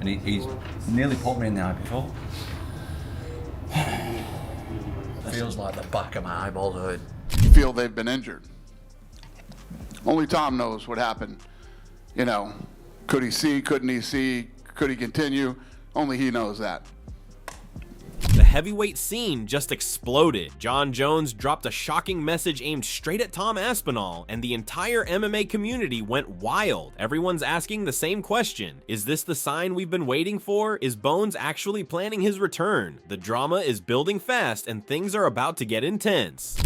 and he's nearly put me in the eye before. Feels like the back of my eyeballs hurt. Feel they've been injured. Only Tom knows what happened. You know, could he see, couldn't he see, could he continue? Only he knows that. The heavyweight scene just exploded. Jon Jones dropped a shocking message aimed straight at Tom Aspinall, and the entire MMA community went wild. Everyone's asking the same question. Is this the sign we've been waiting for? Is Bones actually planning his return? The drama is building fast, and things are about to get intense.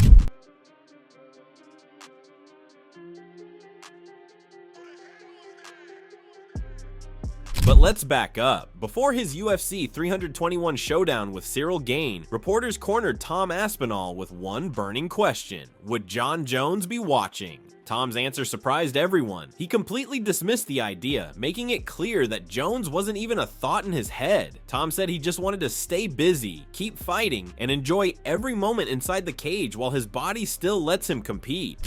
But let's back up. Before his UFC 321 showdown with Cyril Gane, reporters cornered Tom Aspinall with one burning question. Would Jon Jones be watching? Tom's answer surprised everyone. He completely dismissed the idea, making it clear that Jones wasn't even a thought in his head. Tom said he just wanted to stay busy, keep fighting, and enjoy every moment inside the cage while his body still lets him compete.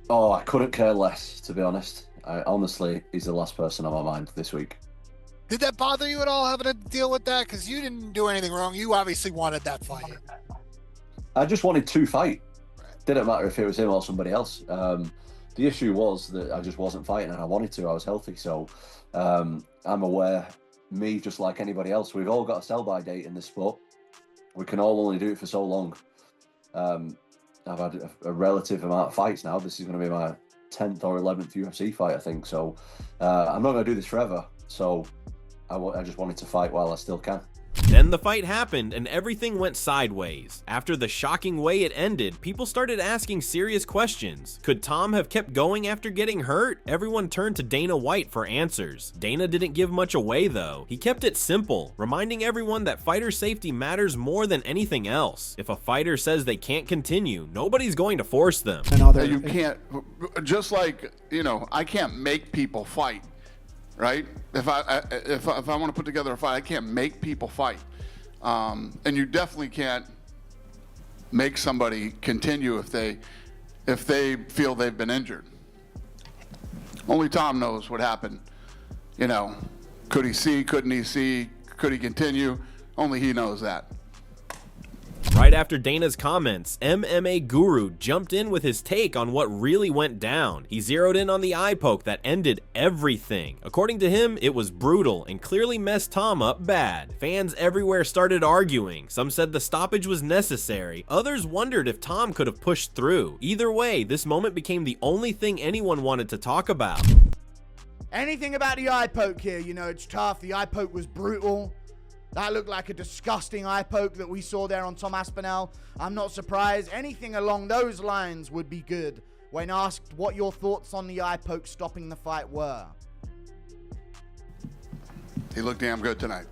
Oh, I couldn't care less, to be honest. Honestly, he's the last person on my mind this week. Did that bother you at all, having to deal with that? Because you didn't do anything wrong. You obviously wanted that fight. I just wanted to fight. Didn't matter if it was him or somebody else. The issue was that I just wasn't fighting, and I wanted to. I was healthy, so I'm aware. Me, just like anybody else, we've all got a sell-by date in this sport. We can all only do it for so long. I've had a relative amount of fights now. This is going to be my 10th or 11th UFC fight, I think. So I'm not going to do this forever. So I just wanted to fight while I still can. Then the fight happened and everything went sideways. After the shocking way it ended, people started asking serious questions. Could Tom have kept going after getting hurt? Everyone turned to Dana White for answers. Dana didn't give much away though. He kept it simple, reminding everyone that fighter safety matters more than anything else. If a fighter says they can't continue, nobody's going to force them. You can't, just like, you know, I can't make people fight. Right? If I want to put together a fight, I can't make people fight, and you definitely can't make somebody continue if they feel they've been injured. Only Tom knows what happened. You know, could he see? Couldn't he see? Could he continue? Only he knows that. Right after Dana's comments, MMA Guru jumped in with his take on what really went down. He zeroed in on the eye poke that ended everything. According to him, it was brutal and clearly messed Tom up bad. Fans everywhere started arguing. Some said the stoppage was necessary. Others wondered if Tom could have pushed through. Either way, this moment became the only thing anyone wanted to talk about. Anything about the eye poke here, you know, it's tough. The eye poke was brutal. That looked like a disgusting eye poke that we saw there on Tom Aspinall. I'm not surprised. Anything along those lines would be good when asked what your thoughts on the eye poke stopping the fight were. He looked damn good tonight.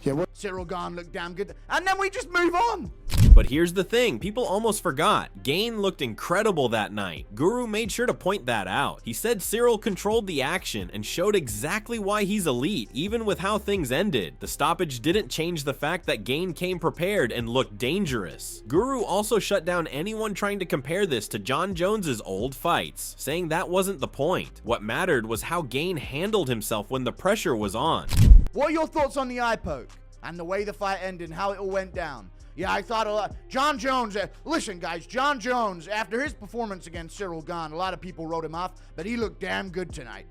Yeah, Cyril Gane looked damn good. And then we just move on. But here's the thing, people almost forgot. Gane looked incredible that night. Guru made sure to point that out. He said Cyril controlled the action and showed exactly why he's elite, even with how things ended. The stoppage didn't change the fact that Gane came prepared and looked dangerous. Guru also shut down anyone trying to compare this to Jon Jones's old fights, saying that wasn't the point. What mattered was how Gane handled himself when the pressure was on. What are your thoughts on the eye poke and the way the fight ended and how it all went down? Yeah, I thought a lot. Jon Jones, listen guys, Jon Jones, after his performance against Cyril Gane, a lot of people wrote him off, but he looked damn good tonight.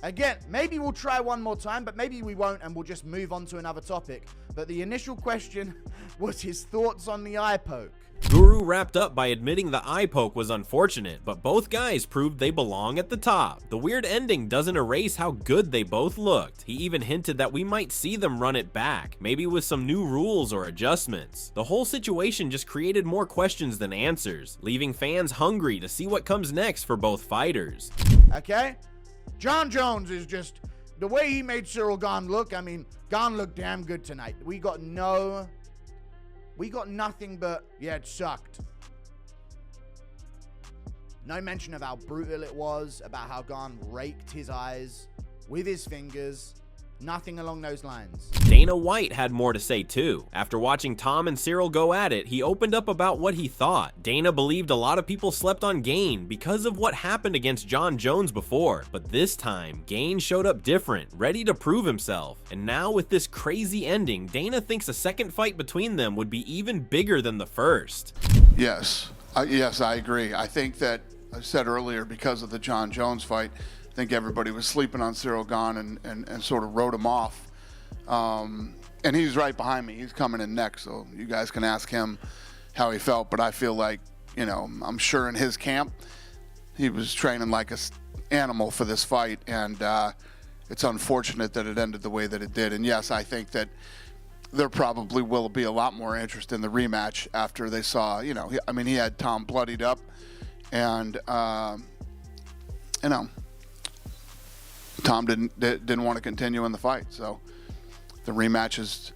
Again, maybe we'll try one more time, but maybe we won't and we'll just move on to another topic. But the initial question was his thoughts on the eye poke. Guru wrapped up by admitting the eye poke was unfortunate, but both guys proved they belong at the top. The weird ending doesn't erase how good they both looked. He even hinted that we might see them run it back, maybe with some new rules or adjustments. The whole situation just created more questions than answers, leaving fans hungry to see what comes next for both fighters. Okay? Jon Jones is just, the way he made Cyril Gane look, I mean, Gane looked damn good tonight. We got nothing but, yeah, it sucked. No mention of how brutal it was, about how Gane raked his eyes with his fingers. Nothing along those lines. Dana White had more to say too. After watching Tom and Cyril go at it, he opened up about what he thought. Dana believed a lot of people slept on Gane because of what happened against Jon Jones before, but this time, Gane showed up different, ready to prove himself. And now with this crazy ending, Dana thinks a second fight between them would be even bigger than the first. Yes, yes, I agree. I think that, I said earlier, because of the Jon Jones fight, I think everybody was sleeping on Cyril Gane and sort of wrote him off. And he's right behind me. He's coming in next, so you guys can ask him how he felt. But I feel like, you know, I'm sure in his camp, he was training like an animal for this fight. And it's unfortunate that it ended the way that it did. And yes, I think that there probably will be a lot more interest in the rematch after they saw, you know, I mean, he had Tom bloodied up. And, you know, Tom didn't want to continue in the fight, so the rematch is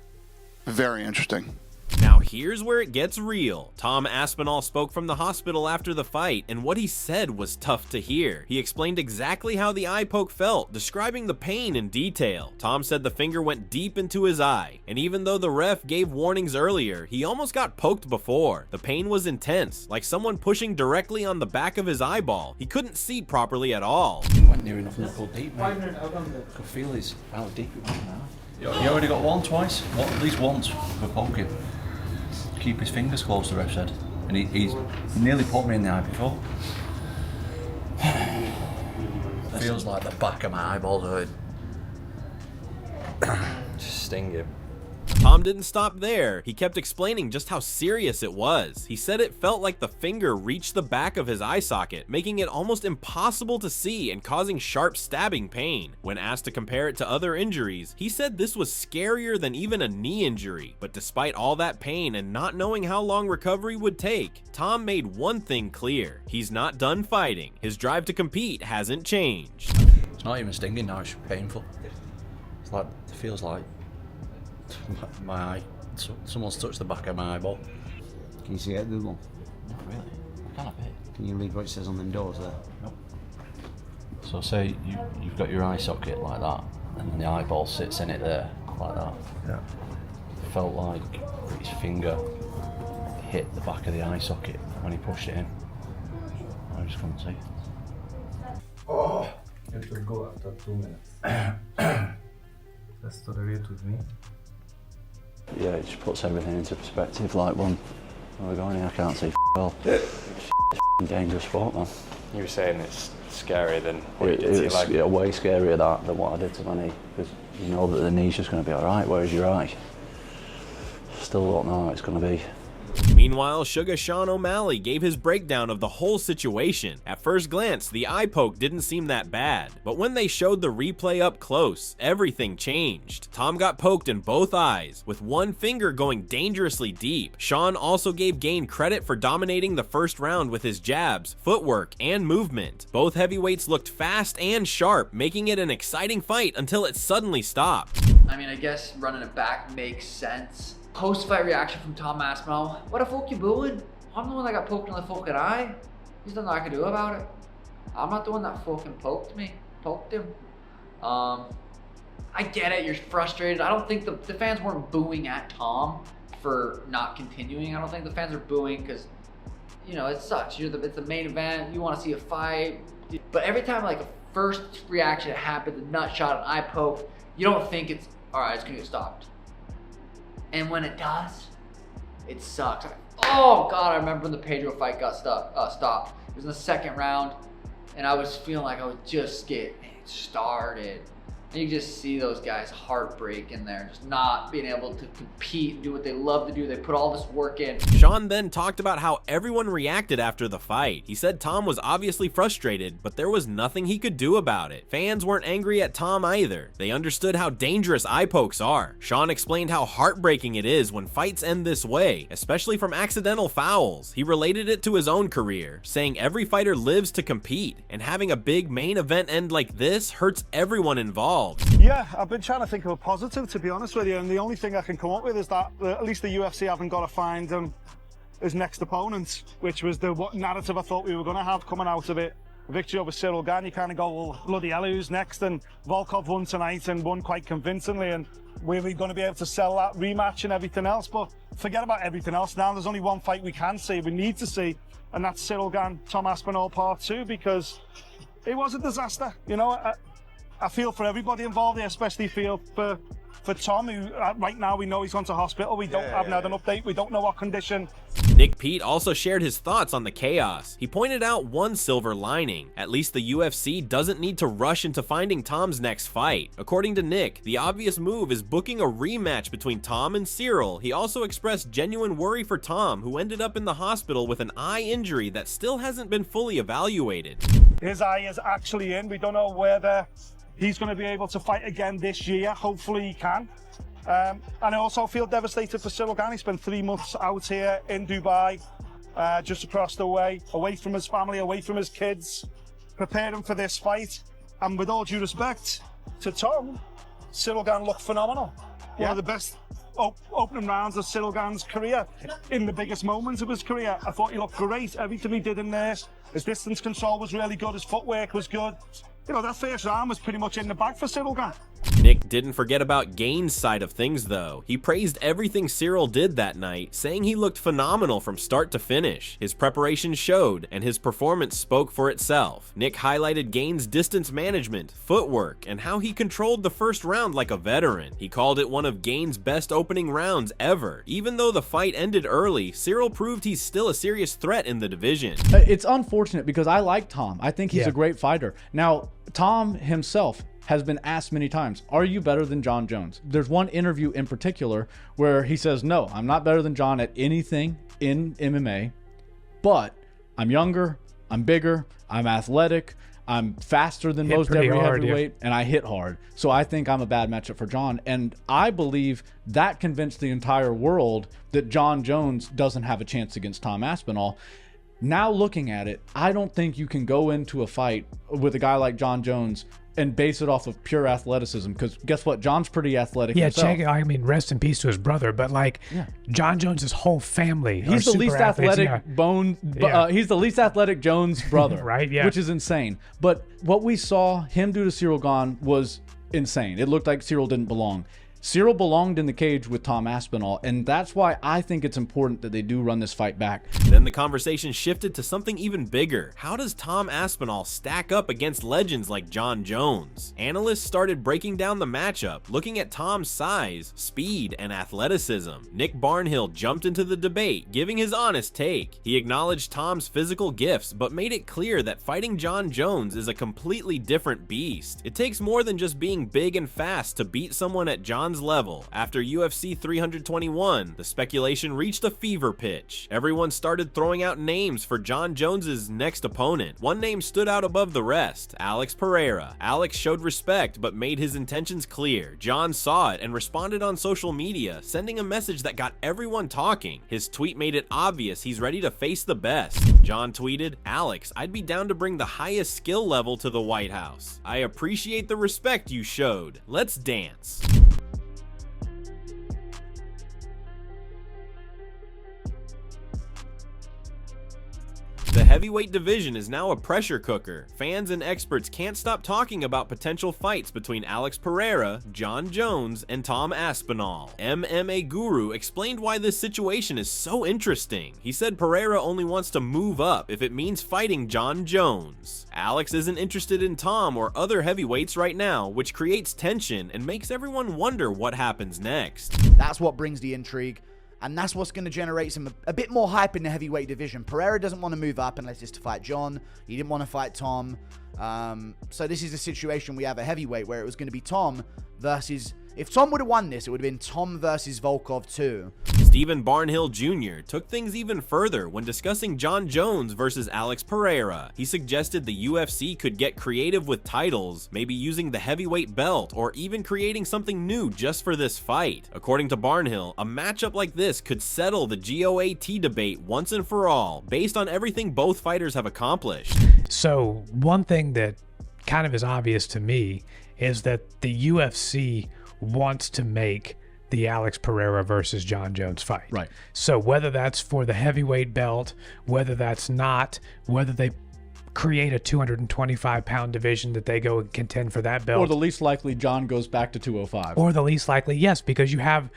very interesting. Now here's where it gets real. Tom Aspinall spoke from the hospital after the fight, and what he said was tough to hear. He explained exactly how the eye poke felt, describing the pain in detail. Tom said the finger went deep into his eye, and even though the ref gave warnings earlier, he almost got poked before. The pain was intense, like someone pushing directly on the back of his eyeball. He couldn't see properly at all. He went near enough to go deep, mate. I could feel his how deep it went now. You already got one twice, well, at least once for poking. Keep his fingers close, the ref said. And he nearly poked me in the eye before. It feels like the back of my eyeballs hurt. Just sting him. Tom didn't stop there. He kept explaining just how serious it was. He said it felt like the finger reached the back of his eye socket, making it almost impossible to see and causing sharp stabbing pain. When asked to compare it to other injuries, he said this was scarier than even a knee injury. But despite all that pain and not knowing how long recovery would take, Tom made one thing clear. He's not done fighting. His drive to compete hasn't changed. It's not even stinging now, it's painful. It's like, it feels like my eye, someone's touched the back of my eyeball. Can you see it, Google? Not really, I can't have it. Can you read what it says on them doors there? Nope. So say you've got your eye socket like that, and then the eyeball sits in it there, like that. Yeah. It felt like his finger hit the back of the eye socket when he pushed it in. I just couldn't see. Oh! It will go after 2 minutes. Let's tolerate with me. Yeah, it just puts everything into perspective. Like, when we're going in, I can't see all. It's a dangerous sport, man. You were saying it's scarier than what you did to your leg? It's way scarier than what I did to my knee, because you know that the knee's just going to be all right, whereas your eye, still don't know how it's going to be. Meanwhile, Suga Sean O'Malley gave his breakdown of the whole situation. At first glance, the eye poke didn't seem that bad, but when they showed the replay up close, everything changed. Tom got poked in both eyes, with one finger going dangerously deep. Sean also gave Gane credit for dominating the first round with his jabs, footwork, and movement. Both heavyweights looked fast and sharp, making it an exciting fight until it suddenly stopped. I mean, I guess running it back makes sense. Post-fight reaction from Tom Aspinall. What the fuck you booing? I'm the one that got poked in the fucking eye. There's nothing I can do about it. I'm not the one that fucking poked him. I get it, you're frustrated. I don't think the fans weren't booing at Tom for not continuing. I don't think the fans are booing because, you know, it sucks. It's the main event, you want to see a fight. But every time like a first reaction happens, a nut shot, an eye poke, you don't think it's, all right, it's gonna get stopped. And when it does, it sucks. Oh God, I remember when the Pedro fight got stopped. It was in the second round, and I was feeling like I was just getting started. And you just see those guys heartbreak in there, just not being able to compete and do what they love to do. They put all this work in. Sean then talked about how everyone reacted after the fight. He said Tom was obviously frustrated, but there was nothing he could do about it. Fans weren't angry at Tom either. They understood how dangerous eye pokes are. Sean explained how heartbreaking it is when fights end this way, especially from accidental fouls. He related it to his own career, saying every fighter lives to compete, and having a big main event end like this hurts everyone involved. Yeah, I've been trying to think of a positive, to be honest with you, and the only thing I can come up with is that at least the UFC haven't got to find his next opponent, which was the narrative I thought we were going to have coming out of it. victory over Cyril Gane, you kind of go, well, bloody hell, who's next? And Volkov won tonight and won quite convincingly, and we're going to be able to sell that rematch and everything else. But forget about everything else now. There's only one fight we can see, we need to see, and that's Cyril Gane, Tom Aspinall Part 2, because it was a disaster. You know, I feel for everybody involved. I especially feel for Tom, who right now we know he's gone to hospital. We haven't had an update. We don't know what condition. Nick Pete also shared his thoughts on the chaos. He pointed out one silver lining. At least the UFC doesn't need to rush into finding Tom's next fight. According to Nick, the obvious move is booking a rematch between Tom and Cyril. He also expressed genuine worry for Tom, who ended up in the hospital with an eye injury that still hasn't been fully evaluated. His eye is actually in. We don't know whether he's going to be able to fight again this year. Hopefully he can. And I also feel devastated for Cyril Gane. He spent 3 months out here in Dubai, just across the way, away from his family, away from his kids, preparing for this fight. And with all due respect to Tom, Cyril Gane looked phenomenal. One of the best opening rounds of Cyril Gane's career, in the biggest moments of his career. I thought he looked great. Everything he did in there, his distance control was really good, his footwork was good. You know, that first round was pretty much in the bag for Cyril Gane. Nick didn't forget about Gane's side of things though. He praised everything Cyril did that night, saying he looked phenomenal from start to finish. His preparation showed, and his performance spoke for itself. Nick highlighted Gane's distance management, footwork, and how he controlled the first round like a veteran. He called it one of Gane's best opening rounds ever. Even though the fight ended early, Cyril proved he's still a serious threat in the division. It's unfortunate because I like Tom. I think he's a great fighter. Now, Tom himself has been asked many times, are you better than John Jones? There's one interview in particular where he says, no, I'm not better than John at anything in MMA, but I'm younger, I'm bigger, I'm athletic, I'm faster than most every heavyweight, and I hit hard. So I think I'm a bad matchup for John. And I believe that convinced the entire world that John Jones doesn't have a chance against Tom Aspinall. Now looking at it, I don't think you can go into a fight with a guy like John Jones and base it off of pure athleticism, because guess what? John's pretty athletic himself. Check it. I mean, rest in peace to his brother, but like John Jones's whole family. He's the least athletic he's the least athletic Jones brother, right? Yeah, which is insane. But what we saw him do to Cyril Gane was insane. It looked like Cyril didn't belong. Cyril belonged in the cage with Tom Aspinall, and that's why I think it's important that they do run this fight back. Then the conversation shifted to something even bigger. How does Tom Aspinall stack up against legends like John Jones? Analysts started breaking down the matchup, looking at Tom's size, speed, and athleticism. Nick Barnhill jumped into the debate, giving his honest take. He acknowledged Tom's physical gifts, but made it clear that fighting John Jones is a completely different beast. It takes more than just being big and fast to beat someone at John's level. After UFC 321, the speculation reached a fever pitch. Everyone started throwing out names for John Jones's next opponent. One name stood out above the rest, Alex Pereira. Alex showed respect but made his intentions clear. John saw it and responded on social media, sending a message that got everyone talking. His tweet made it obvious he's ready to face the best. John tweeted, "Alex, I'd be down to bring the highest skill level to the White House. I appreciate the respect you showed. Let's dance." The heavyweight division is now a pressure cooker. Fans and experts can't stop talking about potential fights between Alex Pereira, John Jones, and Tom Aspinall. MMA Guru explained why this situation is so interesting. He said Pereira only wants to move up if it means fighting John Jones. Alex isn't interested in Tom or other heavyweights right now, which creates tension and makes everyone wonder what happens next. That's what brings the intrigue. And that's what's going to generate a bit more hype in the heavyweight division. Pereira doesn't want to move up unless it's to fight John. He didn't want to fight Tom. So this is a situation we have a heavyweight where it was going to be Tom versus... If Tom would have won this, it would have been Tom versus Volkov 2. Stephen Barnhill Jr. took things even further when discussing John Jones versus Alex Pereira. He suggested the UFC could get creative with titles, maybe using the heavyweight belt or even creating something new just for this fight. According to Barnhill, a matchup like this could settle the GOAT debate once and for all, based on everything both fighters have accomplished. So one thing that kind of is obvious to me is that the UFC wants to make the Alex Pereira versus John Jones fight. Right. So whether that's for the heavyweight belt, whether that's not, whether they create a 225-pound division that they go and contend for that belt. Or the least likely, John goes back to 205. Or the least likely, yes, because you have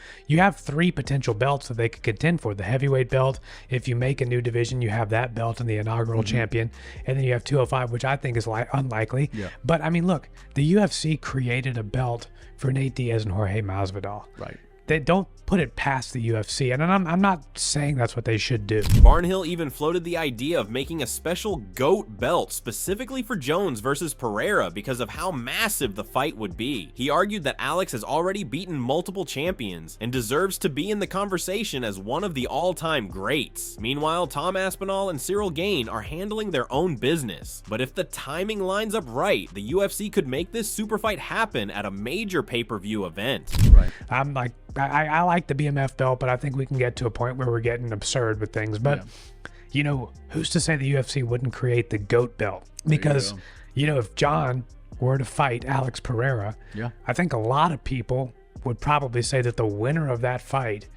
3 potential belts that they could contend for. The heavyweight belt, if you make a new division, you have that belt and the inaugural champion, and then you have 205, which I think is unlikely. Yeah. But I mean, look, the UFC created a belt for Nate Diaz and Jorge Masvidal. Right. They don't put it past the UFC, and I'm not saying that's what they should do. Barnhill even floated the idea of making a special GOAT belt specifically for Jones versus Pereira because of how massive the fight would be. He argued that Alex has already beaten multiple champions and deserves to be in the conversation as one of the all-time greats. Meanwhile, Tom Aspinall and Cyril Gane are handling their own business. But if the timing lines up right, the UFC could make this super fight happen at a major pay-per-view event. Right. I'm like, I like the BMF belt, but I think we can get to a point where we're getting absurd with things. But, you know, who's to say the UFC wouldn't create the GOAT belt? Because, you know, if John were to fight Alex Pereira, I think a lot of people would probably say that the winner of that fight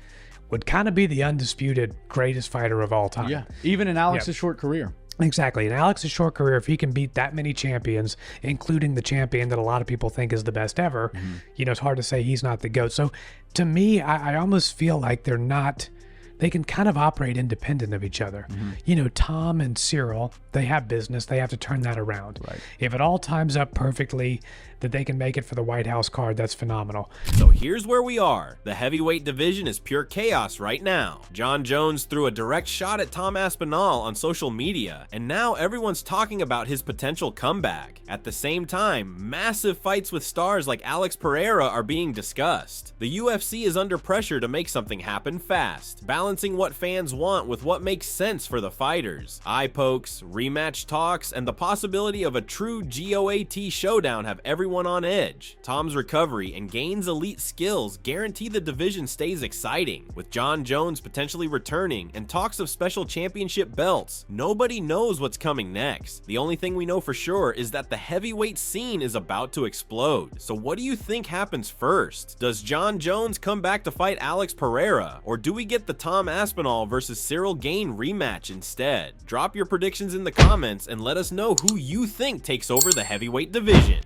would kind of be the undisputed greatest fighter of all time. Yeah, even in Alex's short career. Exactly. In Alex's short career, if he can beat that many champions, including the champion that a lot of people think is the best ever, you know, it's hard to say he's not the GOAT. So to me, I almost feel like they can kind of operate independent of each other. You know, Tom and Cyril, they have business. They have to turn that around. Right. If it all times up perfectly, that they can make it for the White House card, that's phenomenal. So here's where we are. The heavyweight division is pure chaos right now. John Jones threw a direct shot at Tom Aspinall on social media, and now everyone's talking about his potential comeback. At the same time, massive fights with stars like Alex Pereira are being discussed. The UFC is under pressure to make something happen fast, balancing what fans want with what makes sense for the fighters. Eye pokes, rematch talks, and the possibility of a true GOAT showdown have everyone on edge. Tom's recovery and Gane's elite skills guarantee the division stays exciting. With John Jones potentially returning and talks of special championship belts, nobody knows what's coming next. The only thing we know for sure is that the heavyweight scene is about to explode. So what do you think happens first? Does John Jones come back to fight Alex Pereira, or do we get the Tom Aspinall versus Cyril Gane rematch instead? Drop your predictions in the comments and let us know who you think takes over the heavyweight division.